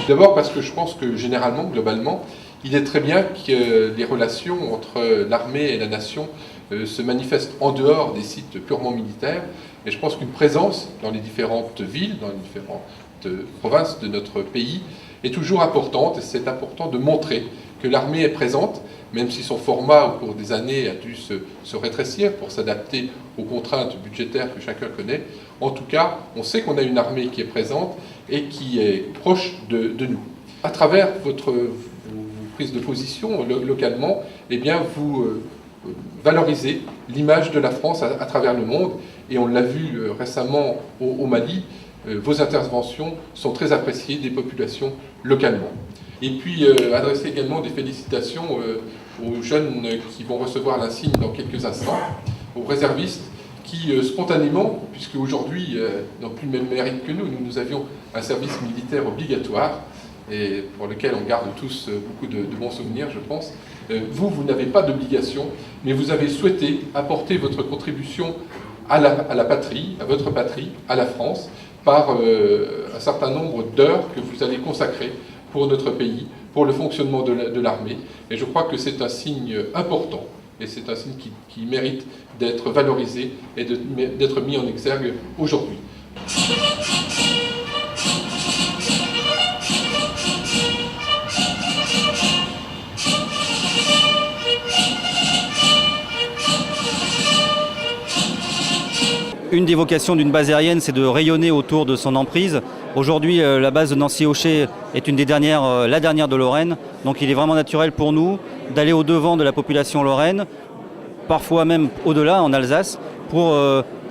D'abord parce que je pense que généralement, globalement, il est très bien que les relations entre l'armée et la nation se manifestent en dehors des sites purement militaires. Et je pense qu'une présence dans les différentes villes, dans les différentes provinces de notre pays est toujours importante. Et c'est important de montrer que l'armée est présente, même si son format au cours des années a dû se rétrécir pour s'adapter aux contraintes budgétaires que chacun connaît. En tout cas, on sait qu'on a une armée qui est présente et qui est proche de nous. À travers vos prises de position localement, eh bien, vous valorisez l'image de la France à travers le monde. Et on l'a vu récemment au Mali, vos interventions sont très appréciées des populations localement. Et puis, adresser également des félicitations aux jeunes qui vont recevoir l'insigne dans quelques instants, aux réservistes qui, spontanément, puisque aujourd'hui, n'ont plus le même mérite que nous avions un service militaire obligatoire, et pour lequel on garde tous beaucoup de bons souvenirs, je pense. Vous n'avez pas d'obligation, mais vous avez souhaité apporter votre contribution à la patrie, à votre patrie, à la France, par un certain nombre d'heures que vous allez consacrer pour notre pays, pour le fonctionnement de l'armée. Et je crois que c'est un signe important, et c'est un signe qui mérite d'être valorisé et d'être mis en exergue aujourd'hui. Une des vocations d'une base aérienne, c'est de rayonner autour de son emprise. Aujourd'hui, la base de Nancy-Auchet est une des dernières, la dernière de Lorraine. Donc il est vraiment naturel pour nous d'aller au-devant de la population lorraine, parfois même au-delà, en Alsace, pour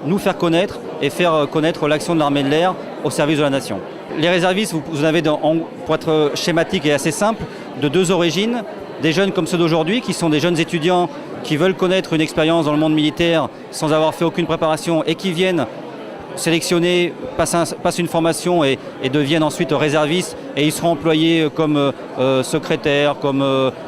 nous faire connaître et faire connaître l'action de l'armée de l'air au service de la nation. Les réservistes, vous en avez, pour être schématique et assez simple, de deux origines. Des jeunes comme ceux d'aujourd'hui, qui sont des jeunes étudiants qui veulent connaître une expérience dans le monde militaire sans avoir fait aucune préparation et qui viennent sélectionner, passent une formation et deviennent ensuite réservistes, et ils seront employés comme secrétaires, comme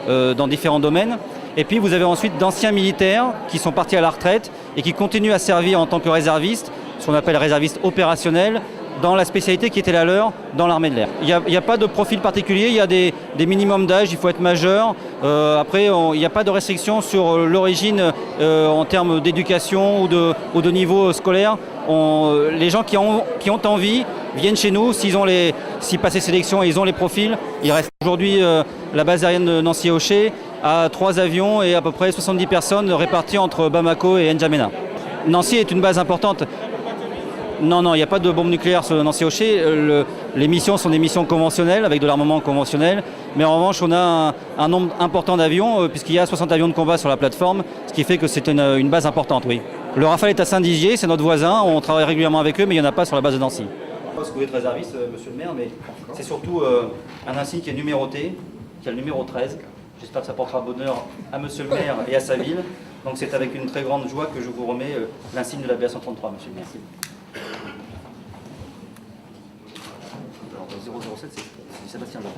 dans différents domaines. Et puis vous avez ensuite d'anciens militaires qui sont partis à la retraite et qui continuent à servir en tant que réservistes, ce qu'on appelle réservistes opérationnels, dans la spécialité qui était la leur dans l'armée de l'air. Il n'y a pas de profil particulier, il y a des minimums d'âge, il faut être majeur. Après, il n'y a pas de restriction sur l'origine en termes d'éducation ou de niveau scolaire. Les gens qui ont envie viennent chez nous, s'ils passent les sélections et ils ont les profils. Il reste aujourd'hui la base aérienne de Nancy-Auchet à 3 avions et à peu près 70 personnes réparties entre Bamako et N'Djamena. Nancy est une base importante. Non, il n'y a pas de bombe nucléaire sur Nancy-Auchet. Les missions sont des missions conventionnelles, avec de l'armement conventionnel. Mais en revanche, on a un nombre important d'avions, puisqu'il y a 60 avions de combat sur la plateforme, ce qui fait que c'est une base importante, oui. Le Rafale est à Saint-Dizier, c'est notre voisin, on travaille régulièrement avec eux, mais il n'y en a pas sur la base de Nancy. Je pense que vous êtes réserviste, monsieur le maire, mais c'est surtout un insigne qui est numéroté, qui a le numéro 13. J'espère que ça portera bonheur à monsieur le maire et à sa ville. Donc c'est avec une très grande joie que je vous remets l'insigne de la BA-133, monsieur le maire. Alors, 007, c'est Sébastien Blanc.